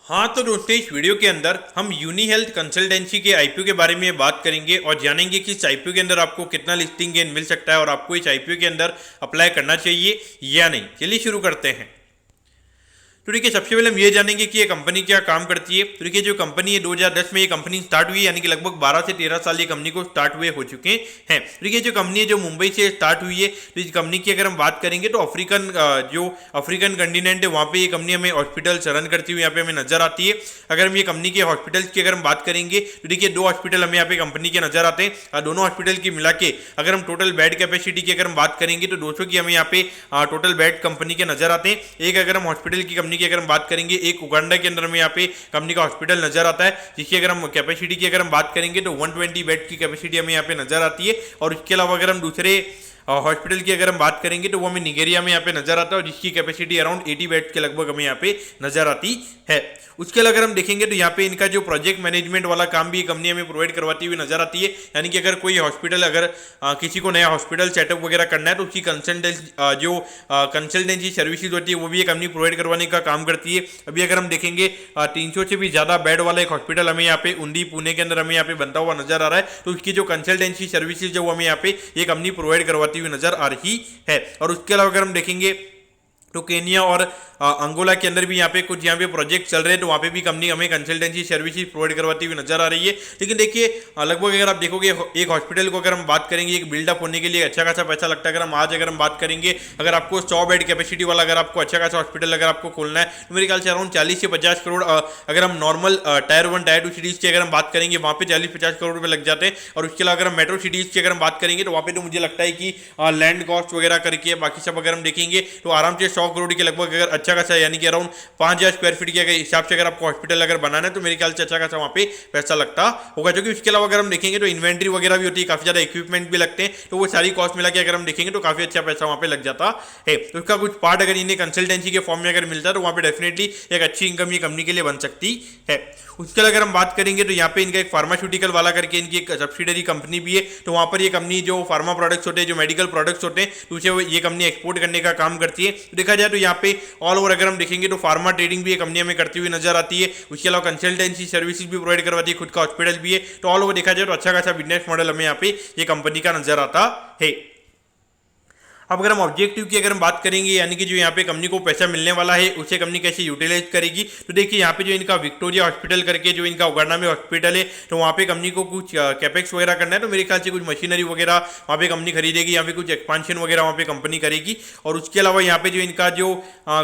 हाँ तो दोस्तों, इस वीडियो के अंदर हम यूनी हेल्थ कंसल्टेंसी के आईपीओ के बारे में बात करेंगे और जानेंगे कि इस आईपीओ के अंदर आपको कितना लिस्टिंग गेन मिल सकता है और आपको इस आईपीओ के अंदर अप्लाई करना चाहिए या नहीं। चलिए शुरू करते हैं। तो देखिए, सबसे पहले हम ये जानेंगे कि ये कंपनी क्या काम करती है। तो देखिए, जो कंपनी है 2010 में ये कंपनी स्टार्ट हुई, यानी कि लगभग 12 से 13 साल ये कंपनी को स्टार्ट हुए हो चुके हैं। देखिए, जो कंपनी है जो मुंबई से स्टार्ट हुई है, तो इस कंपनी की अगर हम बात करेंगे तो अफ्रीकन कंटिनेंट है वहाँ पे ये कंपनी हमें हॉस्पिटल्स रन करती हुई यहाँ पे हमें नजर आती है। अगर हम ये कंपनी के हॉस्पिटल्स की अगर हम बात करेंगे तो देखिए, 2 हॉस्पिटल हमें यहाँ पे कंपनी के नजर आते हैं। दोनों हॉस्पिटल की मिला के अगर हम टोटल बेड कैपेसिटी की अगर हम बात करेंगे तो 200 की हमें यहाँ पे टोटल बेड कंपनी के नजर आते हैं। एक अगर हम हॉस्पिटल की कंपनी की अगर हम बात करेंगे, एक उगांडा के अंदर में यहाँ पे कंपनी का हॉस्पिटल नजर आता है, जिसकी अगर हम कैपेसिटी की अगर हम बात करेंगे तो 120 बेड की कैपेसिटी हमें यहाँ पे नजर आती है। और इसके अलावा अगर हम दूसरे हॉस्पिटल की अगर हम बात करेंगे तो वो हमें निगेरिया में यहाँ पे नजर आता है, और जिसकी कैपेसिटी अराउंड 80 बेड के लगभग हमें यहाँ पे नजर आती है। उसके अलावा अगर हम देखेंगे तो यहाँ पे इनका जो प्रोजेक्ट मैनेजमेंट वाला काम भी कंपनी हमें प्रोवाइड करवाती हुई नजर आती है। यानी कि अगर कोई हॉस्पिटल अगर किसी को नया हॉस्पिटल सेटअप वगैरह करना है तो उसकी कंसल्टेंसी सर्विसेज होती है वो भी ये कंपनी प्रोवाइड करवाने का काम करती है। अभी अगर हम देखेंगे 300 से भी ज़्यादा बेड वाला एक हॉस्पिटल हमें यहाँ पे उंडी पुणे के अंदर हमें यहाँ पे बनता हुआ नजर आ रहा है, तो उसकी जो कंसल्टेंसी सर्विसेज जो हमें यहाँ पे ये कंपनी प्रोवाइड करवाती हुई नजर आ रही है। और उसके अलावा अगर हम देखेंगे तो केनिया और अंगोला के अंदर भी यहाँ पे कुछ यहाँ पे प्रोजेक्ट चल रहे हैं, तो वहाँ पे भी कंपनी हमें कंसल्टेंसी सर्विसेज प्रोवाइड करवाती हुई नजर आ रही है। लेकिन देखिए, लगभग अगर आप देखोगे एक हॉस्पिटल को अगर हम बात करेंगे, एक बिल्डअप होने के लिए अच्छा खासा पैसा लगता है। अगर हम बात करेंगे, अगर आपको 100 बेड कैपेसिटी वाला अगर आपको अच्छा खासा हॉस्पिटल अगर आपको खोलना है तो मेरे ख्याल से अराउंड 40 से 50 करोड़, अगर हम नॉर्मल टायर 1 टायर 2 सिटीज़ की अगर हम बात करेंगे वहाँ पे 40-50 करोड़ रुपये लग जाते हैं। और उसके अलावा अगर हम मेट्रो सिटीज़ की अगर हम बात करेंगे तो वहाँ पे तो मुझे लगता है कि लैंड कॉस्ट वगैरह करके बाकी सब अगर हम देखेंगे तो आराम से 100 करोड़ के लगभग अगर अच्छा खासा, यानी कि अराउंड 5000 स्क्वायर फीट के हिसाब से अगर आपको हॉस्पिटल अगर बनाना है तो मेरे ख्याल से अच्छा खासा वहाँ पे पैसा लगता होगा। जो कि उसके अलावा अगर हम देखेंगे तो इन्वेंट्री वगैरह भी होती है, काफी ज्यादा इक्विपमेंट भी लगते हैं, तो वो सारी कॉस्ट मिला के अगर हम देखेंगे तो काफी अच्छा पैसा वहाँ पे लग जाता है। तो उसका कुछ पार्ट अगर इन्हें कंसल्टेंसी के फॉर्म में अगर मिलता है तो वहाँ पे डेफिनेटली एक अच्छी इनकम ये कंपनी के लिए बन सकती है। उसके अलावा अगर हम बात करेंगे तो यहाँ पे इनका एक फार्मास्यूटिकल वाला करके इनकी एक सब्सिडरी कंपनी भी है, तो वहाँ पर ये कंपनी जो फार्मा प्रोडक्ट्स होते हैं, जो मेडिकल प्रोडक्ट्स होते हैं, तो उसे ये कंपनी एक्सपोर्ट करने का काम करती है। तो देखा जाए तो यहाँ पे ऑल ओवर अगर हम देखेंगे तो फार्मा ट्रेडिंग भी ये कंपनी हमें करती हुई नजर आती है। उसके अलावा कंसल्टेंसी सर्विसेज भी प्रोवाइड करवाती है, खुद का हॉस्पिटल भी है। तो ऑल ओवर देखा जाए तो अच्छा खासा बिजनेस मॉडल हमें यहाँ पे ये कंपनी का नजर आता है। अब अगर हम ऑब्जेक्टिव की अगर हम बात करेंगे, यानी कि जो यहाँ पे कंपनी को पैसा मिलने वाला है उसे कंपनी कैसे यूटिलाइज करेगी, तो देखिए यहाँ पे जो इनका विक्टोरिया हॉस्पिटल करके जो इनका उगांडा में हॉस्पिटल है, तो वहाँ पे कंपनी को कुछ कैपेक्स वगैरह करना है, तो मेरे ख्याल से कुछ मशीनरी वगैरह वहाँ पे कंपनी खरीदेगी, यहाँ पे कुछ एक्सपांशन वगैरह वहाँ पे कंपनी करेगी। और उसके अलावा यहाँ पे जो इनका जो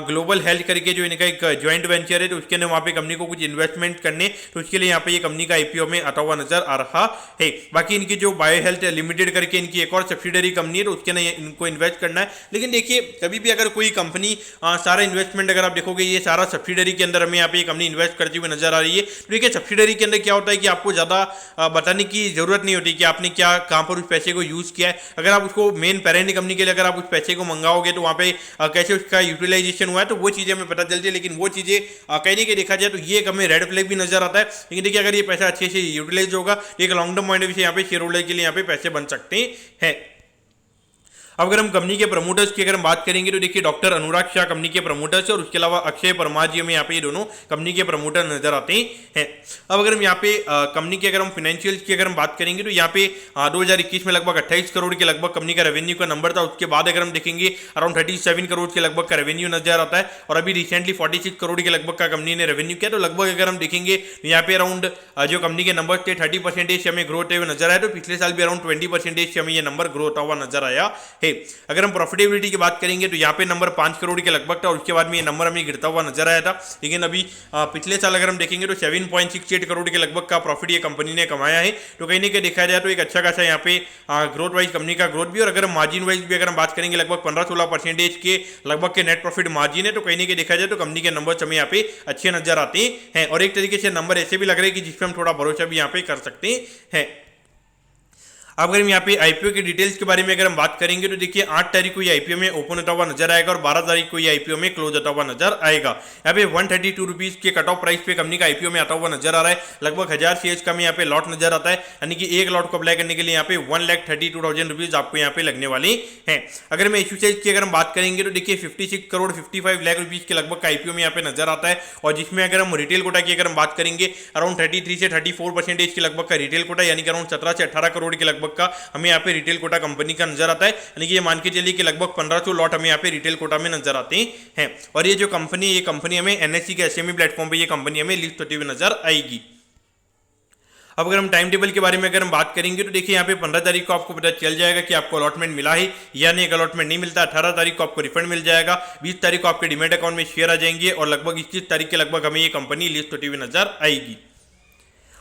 ग्लोबल हेल्थ करके जो इनका एक ज्वाइंट वेंचर है, तो उसके अंदर वहाँ पे कंपनी को कुछ इन्वेस्टमेंट करने, तो उसके लिए यहाँ पे ये कंपनी का आईपीओ में आता हुआ नजर आ रहा है। बाकी इनकी जो बायो हेल्थ लिमिटेड करके इनकी एक और सब्सिडरी कंपनी है, तो उसके अंदर इनको इन्वेस्ट करना है। लेकिन देखिए, कभी भी अगर कोई कंपनी सारा इन्वेस्टमेंट अगर आप देखोगे ये सारा सब्सिडरी के अंदर हमें यहाँ पे ये कंपनी इन्वेस्ट करती हुई नजर आ रही है। तो देखिए, सब्सिडरी के अंदर क्या होता है कि आपको ज़्यादा बताने की जरूरत नहीं होती कि आपने क्या कहाँ पर उस पैसे को यूज़ किया है। अगर आप उसको मेन पेरेंट कंपनी के लिए अगर आप उस पैसे को मंगाओगे तो वहाँ पे कैसे उसका यूटिलाइजेशन हुआ है, तो वो चीज़ें हमें पता चलती है। लेकिन वो चीज़ें कहने के देखा जाए तो ये हमें रेड फ्लैग भी नजर आता है। लेकिन देखिए, अगर ये पैसा अच्छे से यूटिलाइज होगा तो एक long term point of view से यहाँ पे शेयर होल्डर के लिए यहाँ पे पैसे बन सकते हैं। अब अगर हम कंपनी के प्रमोटर्स की अगर हम बात करेंगे तो देखिए, डॉक्टर अनुराग शाह कंपनी के प्रमोटर्स है, और उसके अलावा अक्षय परमार जी हमें यहाँ पे ये दोनों कंपनी के प्रमोटर नजर आते हैं। अब अगर हम यहाँ पे कंपनी की अगर हम फाइनेंशियल की अगर हम बात करेंगे तो यहाँ पे 2021 में लगभग 28 करोड़ के लगभग कंपनी का रेवेन्यू का नंबर था। उसके बाद अगर हम देखेंगे अराउंड 37 करोड़ के लगभग का रेवेन्यू नजर आता है, और अभी रिसेंटली 46 करोड़ के लगभग का कंपनी ने रेवेन्यू किया। तो लगभग अगर हम देखेंगे यहाँ पे अराउंड जो कंपनी के नंबर थे 30% से हमें ग्रो होते हुए नजर आया, तो पिछले साल भी अराउंड 20% से हमें ये नंबर ग्रो होता हुआ नजर आया है। अगर हम प्रॉफिटेबिलिटी की बात करेंगे तो यहाँ पे नंबर 5 करोड़ के लगभग था, और उसके बाद में ये नंबर हमें गिरता हुआ नजर आया था। लेकिन अभी पिछले साल अगर हम देखेंगे तो 7.68 करोड़ के लगभग का प्रॉफिट ये कंपनी ने कमाया है। तो कहीं ना कहीं देखा जाए तो एक अच्छा खासा यहाँ पे ग्रोथ वाइज कंपनी का ग्रोथ भी, और अगर मार्जिन वाइज भी अगर हम बात करेंगे लगभग 15-16% के लगभग के नेट प्रॉफिट मार्जिन है। तो कहीं ना कहीं देखा जाए तो कंपनी के नंबर हमें यहाँ पे अच्छे नजर आते हैं, और एक तरीके से नंबर ऐसे भी लग रहे हैं कि जिसपे हम थोड़ा भरोसा भी यहाँ पे कर सकते हैं। अब अगर हम यहाँ पे आईपीओ की डिटेल्स के बारे में अगर हम बात करेंगे तो देखिए 8 तारीख को ये आईपीओ में ओपन होता हुआ नजर आएगा और 12 तारीख को ये आईपीओ में क्लोज होता हुआ नजर आएगा। यहाँ पे 132 रुपीज के कट ऑफ प्राइस पे कंपनी का आईपीओ में आता हुआ नजर आ रहा है। लगभग 1000 शेयर्स का में यहाँ पे लॉट नजर आता है, यानी कि एक लॉट को अप्लाई करने के लिए यहाँ पे 1,32,000 रुपीज आपको यहाँ पे लगने वाली है। अगर मैं इशू साइज की अगर हम बात करेंगे तो देखिए 56 करोड़ 55 लाख रुपीज के लगभग का आईपीओ में यहाँ पे नजर आता है, और जिसमें अगर हम रिटेल कोटा की अगर हम बात करेंगे अराउंड 33 से 34% के लगभग का रिटेल कोटा, यानी कि अराउंड 17 से 18 करोड़ के लगभग का हमें यहाँ पे रिटेल कोटा कंपनी का नजर आता है। यानी कि ये मान के चलिए कि लगभग 1500 लॉट हमें यहाँ पे रिटेल कोटा में नजर आते हैं। और ये जो कंपनी, ये कंपनी हमें एनएससी के एसएमई प्लेटफॉर्म पे ये कंपनी हमें लिस्ट होती हुई नजर आएगी। अब अगर हम टाइम टेबल के बारे में अगर हम बात करेंगे तो देखिए यहाँ पे 15 तारीख को आपको पता चल जाएगा कि आपको अलॉटमेंट मिला है या नहीं। अगर अलॉटमेंट नहीं मिलता 18 तारीख को आपको रिफंड मिल जाएगा, 20 तारीख को आपके डीमैट अकाउंट में शेयर आ जाएंगे और लगभग 21 तारीख के लगभग हमें ये कंपनी लिस्ट होती हुई नजर आएगी।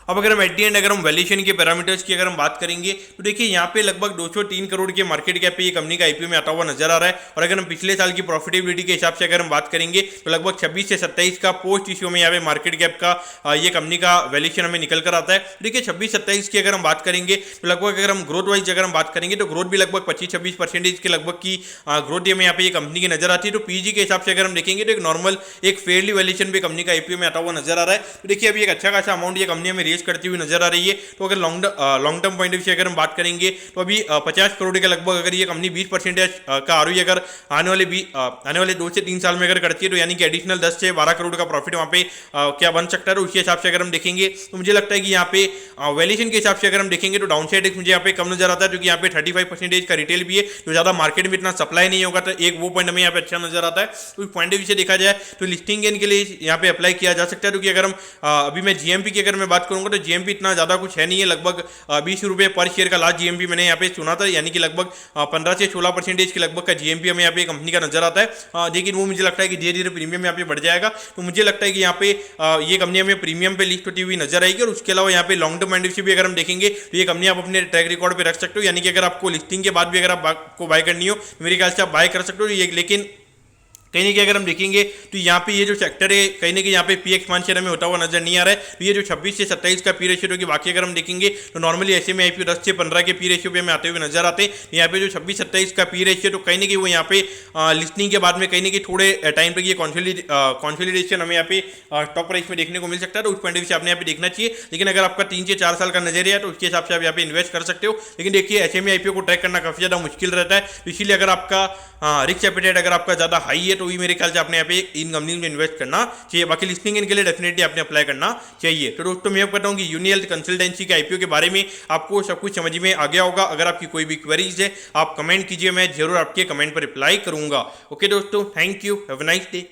अब अगर हम एट दी एंड अगर हम वैल्यूएशन के पैरामीटर्स की अगर हम बात करेंगे तो देखिए यहाँ पे लगभग 203 करोड़ के मार्केट कैप पे ये कंपनी का आईपीओ में आता हुआ नजर आ रहा है। और अगर हम पिछले साल की प्रॉफिटेबिलिटी के हिसाब से अगर हम बात करेंगे तो लगभग 26 से 27 का पोस्ट इश्यू में यहाँ पे मार्केट कैप का ये कंपनी का वैल्यूएशन हमें निकल कर आता है। देखिए 26-27 की अगर हम बात करेंगे तो लगभग अगर हम ग्रोथ वाइज अगर हम बात करेंगे तो ग्रोथ भी लगभग 25-26% के लगभग की ग्रोथ हमें यहाँ पे ये कंपनी की नजर आती है। तो पीजी के हिसाब से अगर हम देखेंगे तो एक नॉर्मल एक फेयरली वैल्यूएशन पे कंपनी का आईपीओ में आता हुआ नजर आ रहा है। तो देखिए अभी एक अच्छा खासा अमाउंट ये कंपनी हमें रेज करती हुई नजर आ रही है। तो अगर long term point of view से अगर हम बात करेंगे तो अभी 50 करोड़ के लगभग अगर ये कंपनी 20% का आरओई अगर आने वाले 2 से 3 साल में अगर करती है तो यानी कि एडिशनल 10 से 12 करोड़ का प्रॉफिट वहाँ पे क्या बन सकता है। तो उसके हिसाब से अगर हम देखेंगे तो मुझे लगता है कि यहाँ पे वैल्यूएशन के हिसाब से अगर हम देखेंगे तो डाउन साइड मुझे यहाँ पे कम नजर आता है, क्योंकि यहाँ पे 35% का रिटेल भी है, तो ज्यादा मार्केट में इतना सप्लाई नहीं होगा। तो एक वो पॉइंट हमें यहाँ पे अच्छा नजर आता है। तो पॉइंट ऑफ व्यू से देखा जाए तो लिस्टिंग गेन के लिए यहाँ पे अप्लाई किया जा सकता है, क्योंकि अगर हम अभी मैं जीएमपी की अगर मैं बात करूंगा तो जीएमपी इतना ज्यादा कुछ है नहीं है, लगभग 20 रुपए पर शेयर का लास्ट जीएमपी मैंने यहाँ पे सुना था, यानी कि लगभग 15 से 16% के लगभग का जीएमपी हमें यहाँ पे कंपनी का नजर आता है। लेकिन वो मुझे लगता है कि धीरे धीरे प्रीमियम यहाँ पे बढ़ जाएगा। तो मुझे लगता है कि यहाँ पे ये कंपनी हमें प्रीमियम पे लिस्ट होती हुई नजर आएगी। और उसके अलावा यहाँ पे लॉन्ग टर्म पॉइंट भी अगर हम देखेंगे तो ये कंपनी आप अपने ट्रैक रिकॉर्ड पे रख सकते हो, यानी कि अगर आपको लिस्टिंग के बाद भी अगर आपको बाय करनी हो मेरे ख्याल से आप बाय कर सकते हो। लेकिन कहीं ना कहीं अगर हम देखेंगे तो यहाँ पे ये जो सेक्टर है कहीं ना कहीं यहाँ पे पी एक्सपांशन हमें होता हुआ नजर नहीं आ रहा है। तो ये जो 26 से 27 का पी रेशियो की बाकी अगर हम देखेंगे तो नॉर्मली ऐसे में आईपीओ 10 से 15 के पी रेशियो पे हमें आते हुए नजर आते हैं। यहाँ पे जो 26-27 का पी रेशियो तो कहीं ना कहीं वो यहाँ पे लिस्टिंग के बाद में कहीं ना कहीं थोड़े टाइम तक ये कॉन्सोलिडेशन हमें यहाँ पे स्टॉक प्राइस में देखने को मिल सकता है। तो उस पॉइंट से आपने यहाँ पे देखना चाहिए। लेकिन अगर आपका 3 से 4 साल का नजरिया है तो उसके हिसाब से आप यहाँ पे इन्वेस्ट कर सकते हो। लेकिन देखिए एसएमई आईपीओ को ट्रैक करना काफी ज्यादा मुश्किल रहता है, तो इसीलिए अगर आपका रिस्क एपेटाइट अगर आपका ज्यादा हाई है तो भी मेरे ख्याल से आपने यहाँ पे इन कंपनी में इन्वेस्ट करना चाहिए। बाकी लिस्टिंग इनके लिए डेफिनेटली आपने अप्लाई करना चाहिए। तो दोस्तों मैं कहता हूँ कि यूनिहेल्थ कंसल्टेंसी के आईपीओ के बारे में आपको सब कुछ समझ में आ गया होगा। अगर आपकी कोई भी क्वेरीज है आप कमेंट कीजिए, मैं जरूर आपके कमेंट पर रिप्लाई करूंगा। ओके दोस्तों, thank you, have a nice day.